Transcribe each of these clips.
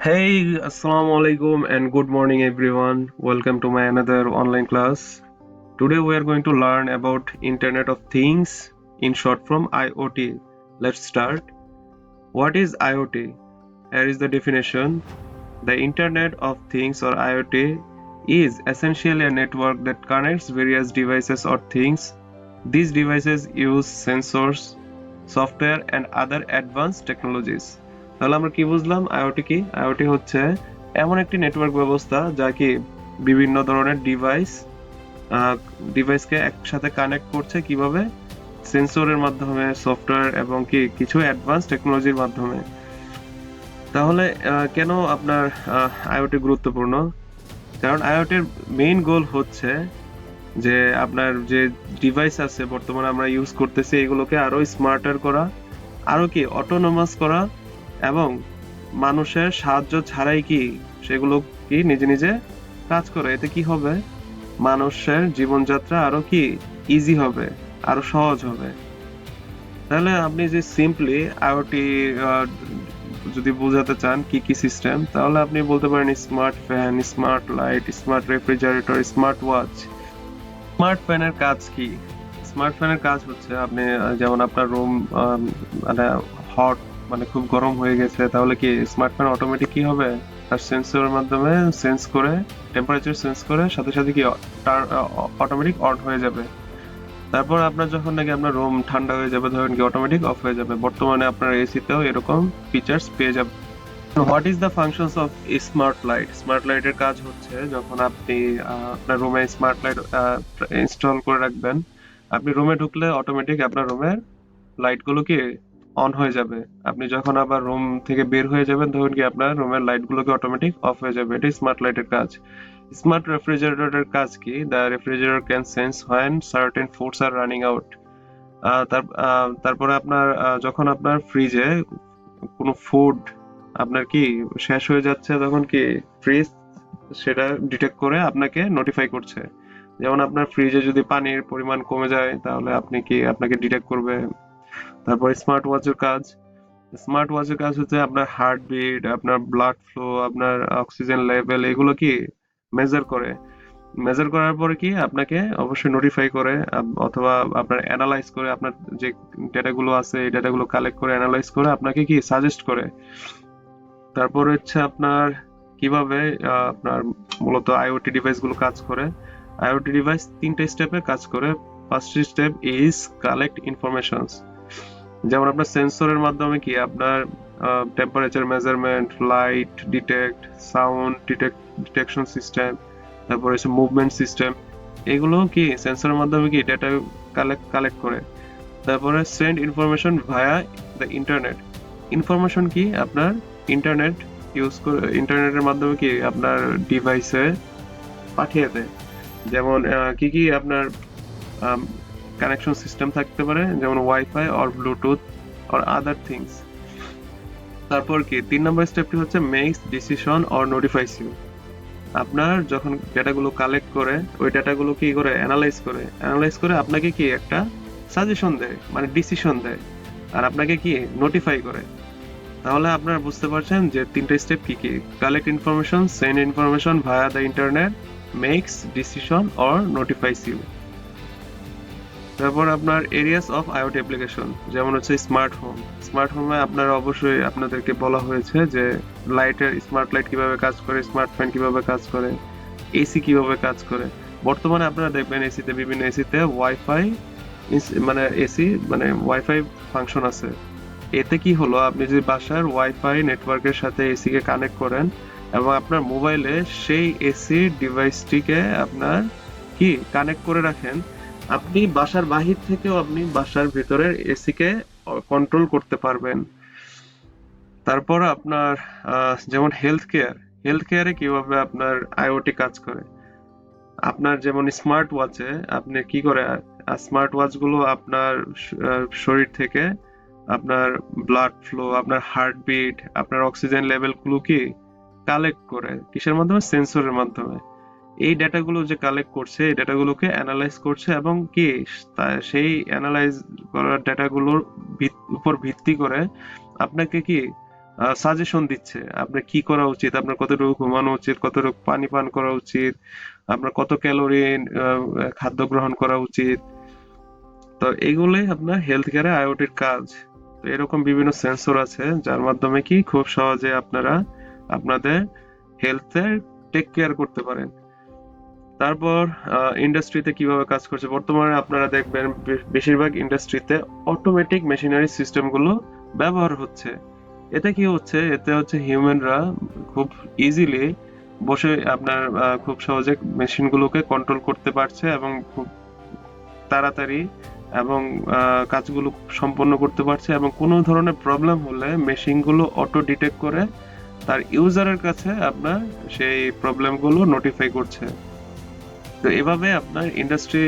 Hey, Assalamu alaikum and good morning everyone. Welcome to my another online class. Today we are going to learn about Internet of Things, in short from IoT. Let's start. What is IoT? Here is the definition. The Internet of Things or IoT is essentially a network that connects various devices or things. These devices use sensors, software and other advanced technologies. তাহলে আমরা কি বুঝলাম IoT কি? IoT হচ্ছে এমন একটি network ব্যবস্থা যা কি বিভিন্ন ধরনের ডিভাইসকে একসাথে কানেক্ট করছে কিভাবে? সেন্সরের মাধ্যমে, সফটওয়্যার এবং কি কিছু অ্যাডভান্স টেকনোলজির মাধ্যমে। তাহলে কেন আপনার আইওটি গুরুত্বপূর্ণ? কারণ আইওটির মেইন গোল হচ্ছে যে আপনার যে ডিভাইস আছে বর্তমানে আমরা ইউজ করতেছি এগুলোকে আরো স্মার্টার করা, আরো কি অটোনোমাস করা এবং মানুষের সাহায্য ছাড়াই কি সেগুলো কি নিজে নিজে কাজ করে। এতে কি হবে? মানুষের জীবনযাত্রা আরো কি ইজি হবে, আরো সহজ হবে। তাহলে আপনি যে সিম্পলি আইওটি যদি বোঝাতে চান কি কি সিস্টেম, তাহলে আপনি বলতে পারেন smart fan, smart light, smart refrigerator, smart watch. Smart ফ্যানের কাজ কি? স্মার্ট ফ্যানের কাজ হচ্ছে আপনি যেমন আপনার রুম মানে হট, মানে খুব গরম হয়ে গেছে, তাহলে কি স্মার্ট ফ্যান অটোমেটিক কি হবে? তার সেন্সরের মাধ্যমে সেন্স করে, টেম্পারেচার সেন্স করে সাথে সাথে কি অটোমেটিক অন হয়ে যাবে। তারপর আপনার যখন নাকি আপনার রুম ঠান্ডা হয়ে যাবে, ধরেন কি অটোমেটিক অফ হয়ে যাবে। বর্তমানে আপনার এসিতেও এরকম ফিচার্স পেয়ে যাবে। What is the functions of smart light? Smart লাইটের কাজ হচ্ছে যখন আপনি আপনার রুমে স্মার্ট লাইট ইনস্টল করে রাখবেন, আপনি রুমে ঢুকলে অটোমেটিক আপনার রুমের লাইট গুলো কি অন হয়ে যাবে। আপনি যখন আবার রুম থেকে বের হয়ে যাবেন তখন কি আপনার রুমের লাইট গুলো কি অটোমেটিক অফ হয়ে যাবে। এটাই স্মার্ট লাইটের কাজ। স্মার্ট রেফ্রিজারেটরের কাজ কি? The refrigerator can sense when certain foods are running out. তারপরে আপনার যখন আপনার ফ্রিজে কোনো ফুড আপনার কি শেষ হয়ে যাচ্ছে, তখন কি ফ্রিজ সেটা ডিটেক্ট করে আপনাকে নোটিফাই করছে। যেমন আপনার ফ্রিজে যদি পানির পরিমাণ কমে যায় তাহলে আপনাকে ডিটেক্ট করবে। তারপর স্মার্ট ওয়াচের কাজ। স্মার্ট ওয়াচের কাজ হচ্ছে আপনার হার্টবিট, আপনার ব্লাড ফ্লো, আপনার অক্সিজেন লেভেল এগুলো কি মেজার করে। মেজার করার পরে কি আপনাকে অবশ্যই নোটিফাই করে, অথবা আপনার অ্যানালাইজ করে, আপনার যে ডেটাগুলো আছে এই ডেটাগুলো কালেক্ট করে অ্যানালাইজ করে আপনাকে কি সাজেস্ট করে। তারপর হচ্ছে আপনার কিভাবে আপনার মূলত আইওটি ডিভাইস গুলো কাজ করে। আইওটি ডিভাইস তিনটা স্টেপে কাজ করে। First step is collect informations. যেমন আপনার সেন্সরের মাধ্যমে কি আপনার temperature measurement, light detect, sound detection system, তারপর হচ্ছে মুভমেন্ট সিস্টেম, এগুলো কি সেন্সরের মাধ্যমে কি ডেটা কালেক্ট করে। তারপরে send information via the internet. Information কি আপনার ইন্টারনেট ইউজ করে, ইন্টারনেটের মাধ্যমে কি আপনার ডিভাইসে পাঠিয়ে দেয়। যেমন কি কি আপনার কানেকশন সিস্টেম থাকতে পারে, যেমন wifi or Bluetooth or other things. তারপর কি 3 নম্বর স্টেপটি হচ্ছে makes decision or notifies you. আপনার যখন ডেটাগুলো কালেক্ট করে ওই ডেটাগুলো কি করে অ্যানালাইজ করে আপনাকে কি একটা সাজেশন দেয়, মানে ডিসিশন দেয়, আর আপনাকে কি নোটিফাই করে। তাহলে আপনারা বুঝতে পারছেন যে তিনটা স্টেপ কি কি: collect information, send information via the internet, makes decision or notifies you. তারপর আপনার এরিয়াস অফ আইওটি অ্যাপ্লিকেশন, যেমন হচ্ছে স্মার্ট হোম। স্মার্ট হোমে আপনারা অবশ্যই আপনাদেরকে বলা হয়েছে যে স্মার্ট লাইট কিভাবে কাজ করে, স্মার্ট ফ্যান কিভাবে কাজ করে, এসি কিভাবে কাজ করে। বর্তমানে আপনারা দেখবেন বিভিন্ন এসিতে ওয়াইফাই, মানে এসি মানে ওয়াইফাই ফাংশন আছে। এতে কি হলো, আপনি যদি বাসার ওয়াইফাই নেটওয়ার্কের সাথে এসি কে কানেক্ট করেন এবং আপনার মোবাইলে সেই এসি ডিভাইসটিকে আপনার কি কানেক্ট করে রাখেন, আপনি বাসার বাহির থেকেও আপনি বাসার ভিতরের এসি কে কন্ট্রোল করতে পারবেন। তারপর আপনার যেমন হেলথ কেয়ারে কিভাবে আপনার আইওটি কাজ করে। আপনার যেমন স্মার্ট ওয়াচে আপনি কি করে, স্মার্ট ওয়াচ গুলো আপনার শরীর থেকে আপনার ব্লাড ফ্লো, আপনার হার্টবিট, আপনার অক্সিজেন লেভেল গুলো কি কালেক্ট করে কিসের মাধ্যমে? সেন্সরের মাধ্যমে। এই ডেটাগুলো যে কালেক্ট করছে এই ডেটাগুলোকে অ্যানালাইজ করছে এবং কি সেই অ্যানালাইজ করা ডেটাগুলোর উপর ভিত্তি করে আপনাকে কি সাজেশন দিচ্ছে আপনার কি করা উচিত, আপনার কতটুকু ঘুমানো উচিত, কতটুকু পানি পান করা উচিত, আপনার কত ক্যালোরি খাদ্য গ্রহণ করা উচিত। তো এগুলোই আপনার হেলথ কেয়ারে আইওটির কাজ। তো এরকম বিভিন্ন সেন্সর আছে যার মাধ্যমে কি খুব সহজে আপনারা আপনাদের হেলথের টেক কেয়ার করতে পারেন। তারপর ইন্ডাস্ট্রিতে কিভাবে কাজ করছে বর্তমানে আপনারা দেখবেন বেশিরভাগ ইন্ডাস্ট্রিতে অটোমেটিক মেশিনারি সিস্টেমগুলো ব্যবহার হচ্ছে। এতে কি হচ্ছে, এতে হচ্ছে হিউম্যানরা খুব ইজিলি বসে আপনার খুব সহজে মেশিনগুলোকে কন্ট্রোল করতে পারছে এবং খুব তাড়াতাড়ি এবং কাজগুলো সম্পন্ন করতে পারছে, এবং কোনো ধরনের প্রবলেম হলে মেশিনগুলো অটো ডিটেক্ট করে তার ইউজারের কাছে আপনার সেই প্রবলেমগুলো নোটিফাই করছে। তো এভাবে আপনার ইন্ডাস্ট্রি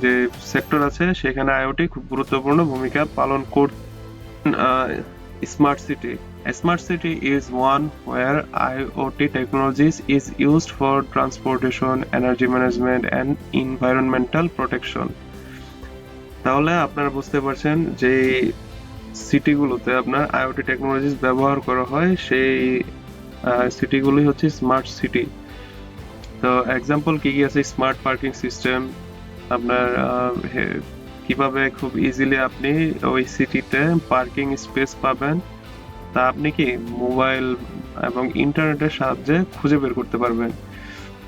যে সেক্টর আছে সেখানে আইওটি খুব গুরুত্বপূর্ণ ভূমিকা পালন করছে। Smart city. A smart city is one where IoT technologies is used for transportation, energy management and environmental protection. তাহলে আপনারা বুঝতে পারছেন যে সিটিগুলোতে আপনার আইওটি টেকনোলজিস ব্যবহার করা হয়, সেই সিটিগুলোই হচ্ছে স্মার্ট সিটি। তো এক্সাম্পল কি কি আছে, স্মার্ট পার্কিং সিস্টেম, আপনার কিভাবে খুব ইজিলি আপনি ওই সিটিতে পার্কিং স্পেস পাবেন তা আপনি কি মোবাইল এবং ইন্টারনেটের সাহায্যে খুঁজে বের করতে পারবেন।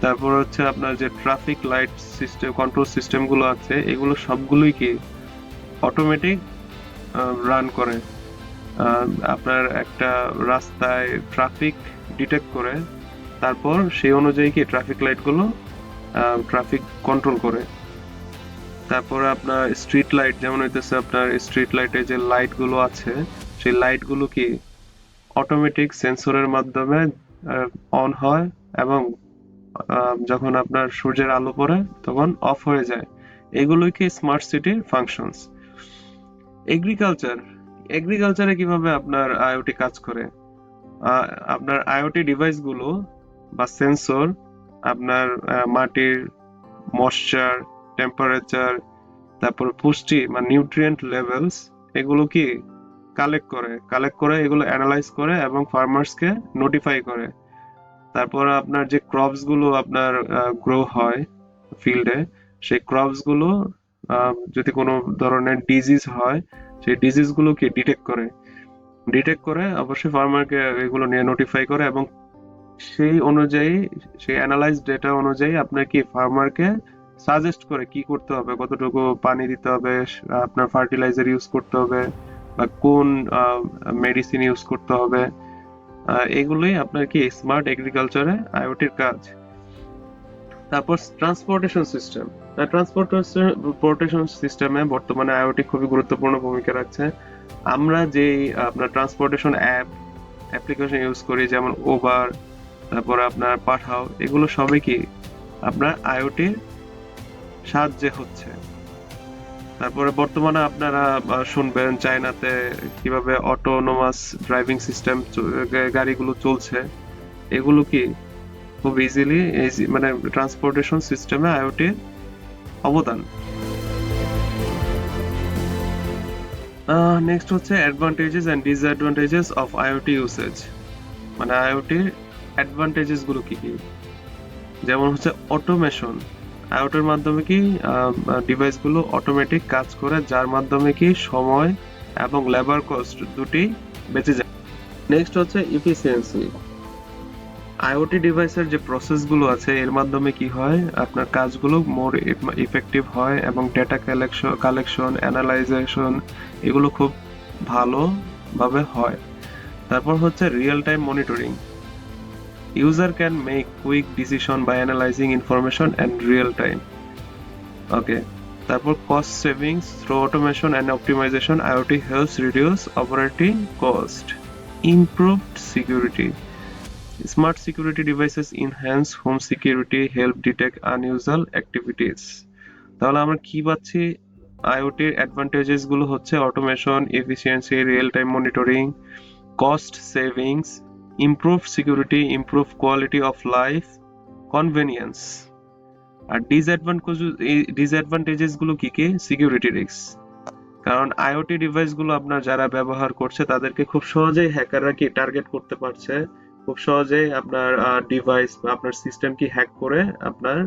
তারপর হচ্ছে আপনার যে ট্রাফিক লাইট সিস্টেম কন্ট্রোল সিস্টেমগুলো আছে এগুলো সবগুলোই কি অটোমেটিক রান করে। আপনার একটা রাস্তায় ট্রাফিক ডিটেক্ট করে তারপর সেই অনুযায়ী কি ট্রাফিক লাইটগুলো ট্রাফিক কন্ট্রোল করে। তারপরে আপনার স্ট্রিট লাইট যেমন হইতেছে, আপনার স্ট্রিট লাইটে যে লাইট গুলো আছে সেই লাইট গুলো কি অটোমেটিক সেন্সরের মাধ্যমে অন হয় এবং যখন আপনার সূর্যের আলো পড়ে তখন অফ হয়ে যায়। এগুলোই কি স্মার্ট সিটির ফাংশনস। এগ্রিকালচার, এগ্রিকালচারে কিভাবে আপনার আইওটি কাজ করে, আপনার আইওটি ডিভাইস গুলো বা সেন্সর আপনার মাটির ময়েশ্চার, টেম্পারেচার, তারপর পুষ্টি মানে নিউট্রিয়েন্ট লেভেলস এগুলো কি কালেক্ট করে এগুলো অ্যানালাইজ করে এবং ফার্মার্সকে নোটিফাই করে। তারপর আপনার যে ক্রপস গুলো আপনার গ্রো হয় ফিল্ডে, সেই ক্রপস গুলো যদি কোনো ধরনের ডিজিজ হয় সেই ডিজিজ গুলো কি ডিটেক্ট করে অবশ্যই ফার্মারকে এগুলো নিয়ে নোটিফাই করে এবং সেই অনুযায়ী সেই অ্যানালাইজ ডেটা অনুযায়ী আপনার কি ফার্মারকে সাজেস্ট করে কি করতে হবে, কতটুকু পানি দিতে হবে, আপনার ফার্টিলাইজার ইউজ করতে হবে বা কোন মেডিসিন ইউজ করতে হবে। এগুলোই আপনার কি স্মার্ট এগ্রিকালচারে আইওটির কাজ। তারপর ট্রান্সপোর্টেশন সিস্টেম, ট্রান্সপোর্টেশন সিস্টেমে বর্তমানে আইওটি খুবই গুরুত্বপূর্ণ ভূমিকা রাখছে। আমরা যে আপনার ট্রান্সপোর্টেশন অ্যাপ্লিকেশন ইউজ করি যেমন ওবার, তারপরে আপনার পাঠাও, এগুলো সবই কি আপনার আইওটির সাহায্যে হচ্ছে। তারপরে বর্তমানে আপনারা শুনবেন চায়নাতে কিভাবে অটোনোমাস ড্রাইভিং সিস্টেম গাড়িগুলো চলছে। এগুলো কি খুব ইজিলি মানে ট্রান্সপোর্টেশন সিস্টেমে আইওটির অবদান। নেক্সট হচ্ছে advantages and disadvantages of IoT usage, মানে আইওটির অ্যাডভান্টেজেস গুলো কি কি, যেমন হচ্ছে অটোমেশন। আইওটির মাধ্যমে কি ডিভাইস গুলো অটোমেটিক কাজ করে যার মাধ্যমে কি সময় এবং লেবার কস্ট দুটি বেঁচে যায়। নেক্সট হচ্ছে ইফিসিয়েন্সি। আইওটি ডিভাইসের যে প্রসেস গুলো আছে এর মাধ্যমে কি হয় আপনার কাজগুলো মোর ইফেক্টিভ হয় এবং ডেটা কালেকশন অ্যানালাইজেশন এগুলো খুব ভালোভাবে হয়। তারপর হচ্ছে real time monitoring. User can make quick decision by analyzing information and real time. Okay. তারপর cost savings through automation and optimization, IoT helps reduce operating cost. Improved security. Smart security devices enhance home security, help detect unusual activities. তাহলে আমরা কি পাচ্ছি, আইওটির advantages গুলো হচ্ছে automation, efficiency, real time monitoring, cost savings, improve security, improve quality of life, convenience. আর disadvantages গুলো কি কি, সিকিউরিটি রিস্ক, কারণ আইওটি ডিভাইসগুলো আপনার যারা ব্যবহার করছে তাদেরকে খুব সহজেই হ্যাকাররা কি টার্গেট করতে পারছে, খুব সহজেই আপনার ডিভাইস বা আপনার সিস্টেম কি হ্যাক করে আপনার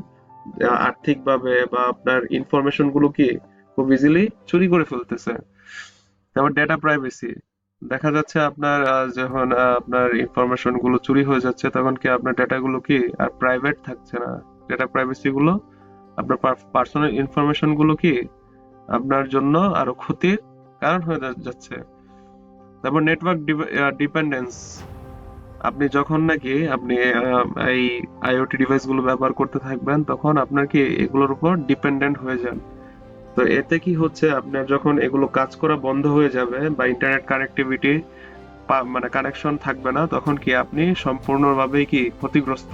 আর্থিকভাবে বা আপনার ইনফরমেশন গুলো কি খুব ইজিলি চুরি করে ফেলতেছে। তারপর ডেটা প্রাইভেসি, দেখা যাচ্ছে আপনার যখন আপনার ইনফরমেশন গুলো চুরি হয়ে যাচ্ছে তখন কি আপনার ডেটা গুলো কি আর প্রাইভেট থাকছে না। ডেটা প্রাইভেসি গুলো, আপনার পার্সোনাল ইনফরমেশন গুলো কি আপনার জন্য আরো ক্ষতির কারণ হয়ে যাচ্ছে। তারপর নেটওয়ার্ক ডিপেন্ডেন্স, আপনি যখন নাকি আপনি এই আইওটি ডিভাইস গুলো ব্যবহার করতে থাকবেন তখন আপনার কি এগুলোর উপর ডিপেন্ডেন্ট হয়ে যান। তো এতে কি হচ্ছে, আপনার যখন এগুলো কাজ করা বন্ধ হয়ে যাবে বা ইন্টারনেট কানেক্টিভিটি মানে কানেকশন থাকবে না তখন কি আপনি সম্পূর্ণভাবেই কি ক্ষতিগ্রস্ত